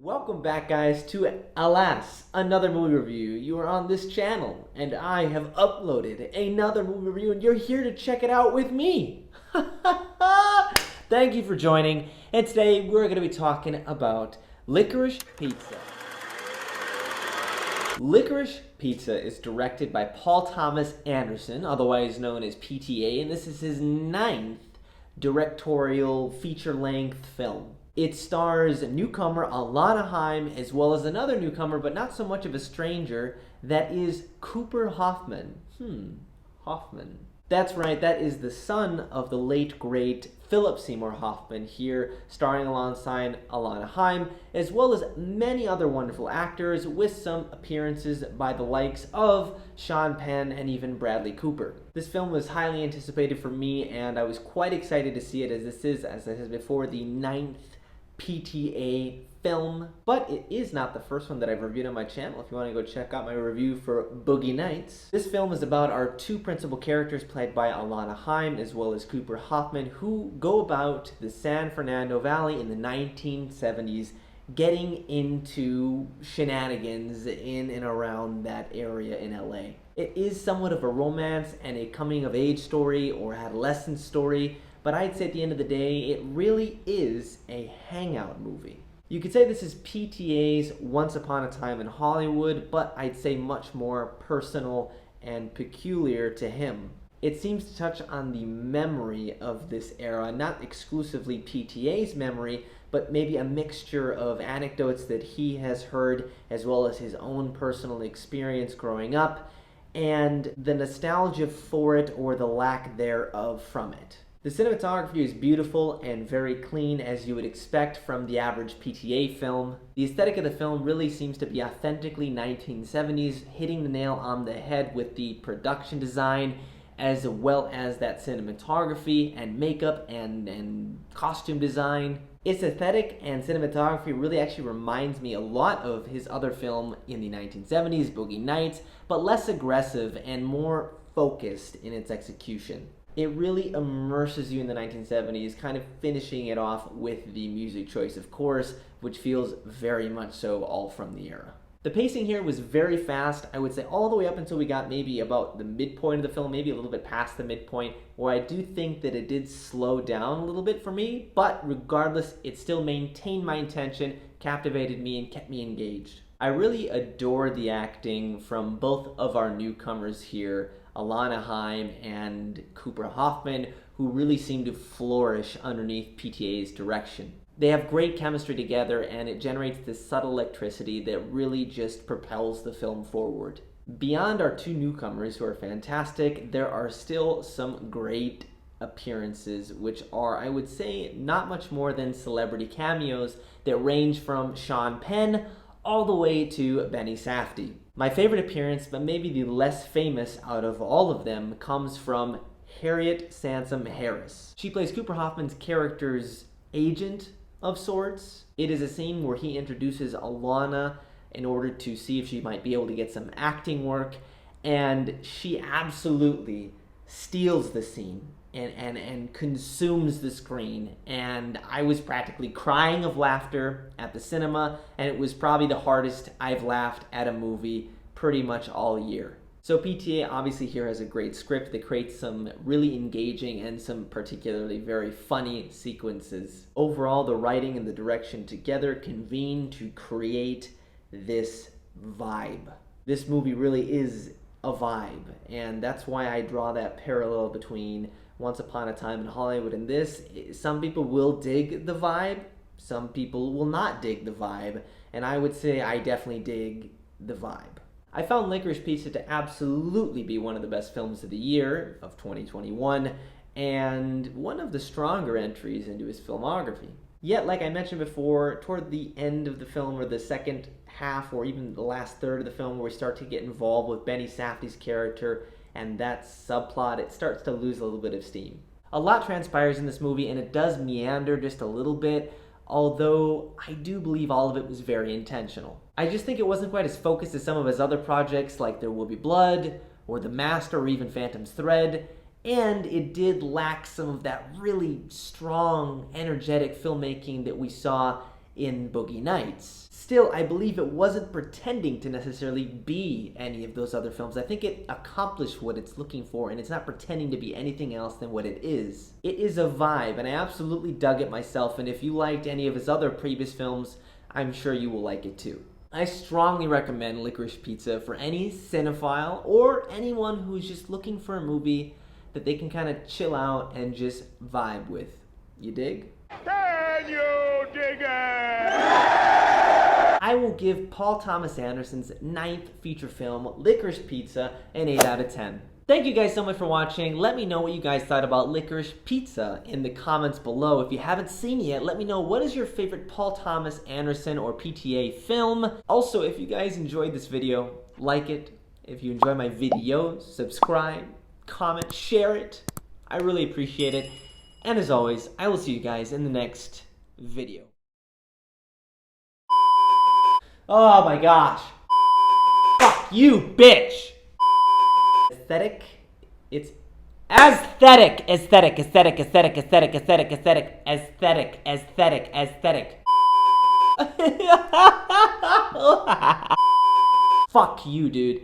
Welcome back, guys, to Alas, another movie review. You are on this channel, and I have uploaded another movie review, and you're here to check it out with me. Thank you for joining, and today we're going to be talking about Licorice Pizza. Licorice Pizza is directed by Paul Thomas Anderson, otherwise known as PTA, and this is his 9th directorial feature-length film. It stars newcomer Alana Heim, as well as another newcomer, but not so much of a stranger, that is Cooper Hoffman. Hoffman. That's right, that is the son of the late, great Philip Seymour Hoffman, here starring alongside Alana Heim, as well as many other wonderful actors, with some appearances by the likes of Sean Penn and even Bradley Cooper. This film was highly anticipated for me, and I was quite excited to see it, as this is, as I said before, the 9th PTA film, but it is not the first one that I've reviewed on my channel. If you want to go check out my review for Boogie Nights. This film is about our two principal characters played by Alana Heim as well as Cooper Hoffman, who go about the San Fernando Valley in the 1970s, getting into shenanigans in and around that area in LA. It is somewhat of a romance and a coming-of-age story or adolescent story, but I'd say at the end of the day, it really is a hangout movie. You could say this is PTA's Once Upon a Time in Hollywood, but I'd say much more personal and peculiar to him. It seems to touch on the memory of this era, not exclusively PTA's memory, but maybe a mixture of anecdotes that he has heard, as well as his own personal experience growing up, and the nostalgia for it or the lack thereof from it. The cinematography is beautiful and very clean, as you would expect from the average PTA film. The aesthetic of the film really seems to be authentically 1970s, hitting the nail on the head with the production design, as well as that cinematography and makeup and costume design. Its aesthetic and cinematography really actually reminds me a lot of his other film in the 1970s, Boogie Nights, but less aggressive and more focused in its execution. It really immerses you in the 1970s, kind of finishing it off with the music choice, of course, which feels very much so all from the era. The pacing here was very fast, I would say all the way up until we got maybe about the midpoint of the film, maybe a little bit past the midpoint, where I do think that it did slow down a little bit for me, but regardless, it still maintained my attention, captivated me, and kept me engaged. I really adore the acting from both of our newcomers here, Alana Heim and Cooper Hoffman, who really seem to flourish underneath PTA's direction. They have great chemistry together, and it generates this subtle electricity that really just propels the film forward. Beyond our two newcomers, who are fantastic, there are still some great appearances, which are, I would say, not much more than celebrity cameos that range from Sean Penn all the way to Benny Safdie. My favorite appearance, but maybe the less famous out of all of them, comes from Harriet Sansom Harris. She plays Cooper Hoffman's character's agent of sorts. It is a scene where he introduces Alana in order to see if she might be able to get some acting work, and she absolutely steals the scene and consumes the screen, and I was practically crying of laughter at the cinema, and it was probably the hardest I've laughed at a movie pretty much all year. So PTA obviously here has a great script that creates some really engaging and some particularly very funny sequences. Overall, the writing and the direction together convene to create this vibe. This movie really is a vibe, and that's why I draw that parallel between Once Upon a Time in Hollywood and this. Some people will dig the vibe, some people will not dig the vibe, and I would say I definitely dig the vibe. I found Licorice Pizza to absolutely be one of the best films of the year of 2021, and one of the stronger entries into his filmography. Yet, like I mentioned before, toward the end of the film, or the second half, or even the last third of the film, where we start to get involved with Benny Safdie's character and that subplot, it starts to lose a little bit of steam. A lot transpires in this movie, and it does meander just a little bit, although I do believe all of it was very intentional. I just think it wasn't quite as focused as some of his other projects like There Will Be Blood, or The Master, or even Phantom's Thread, and it did lack some of that really strong, energetic filmmaking that we saw in Boogie Nights. Still, I believe it wasn't pretending to necessarily be any of those other films. I think it accomplished what it's looking for, and it's not pretending to be anything else than what it is. It is a vibe, and I absolutely dug it myself, and if you liked any of his other previous films, I'm sure you will like it too. I strongly recommend Licorice Pizza for any cinephile or anyone who's just looking for a movie that they can kind of chill out and just vibe with. You dig? Can you dig it? I will give Paul Thomas Anderson's 9th feature film, Licorice Pizza, an 8 out of 10. Thank you guys so much for watching. Let me know what you guys thought about Licorice Pizza in the comments below. If you haven't seen it yet, let me know what is your favorite Paul Thomas Anderson or PTA film. Also, if you guys enjoyed this video, like it. If you enjoy my videos, subscribe, comment, share it. I really appreciate it. And as always, I will see you guys in the next video. Oh my gosh. Fuck you, bitch! Aesthetic. It's aesthetic. Fuck you, dude.